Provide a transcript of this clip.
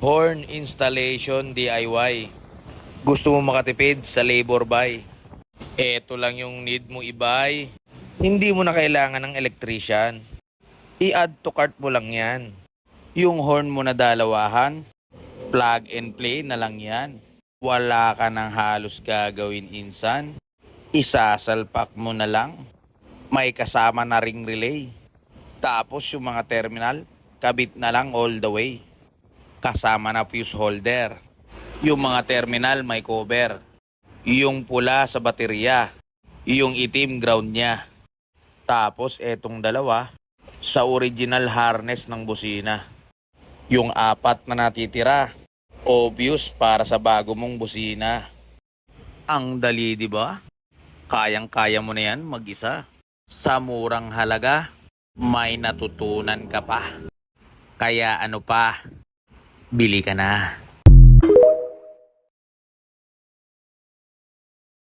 Horn installation DIY. Gusto mo makatipid sa labor buy? Eto lang yung need mo i-buy. Hindi mo na kailangan ng electrician. I-add to cart mo lang yan. Yung horn mo na dalawahan, plug and play na lang yan. Wala ka nang halos gagawin insan. Isasalpak mo na lang. May kasama na ring relay. Tapos yung mga terminal, kabit na lang all the way. Kasama na fuse holder. Yung mga terminal may cover. Yung pula sa baterya. Yung itim ground niya. Tapos etong dalawa sa original harness ng busina. Yung apat na natitira, obvious para sa bago mong busina. Ang dali, di ba? Kayang-kaya mo na yan mag-isa. Sa murang halaga, may natutunan ka pa. Kaya ano pa, bili ka na.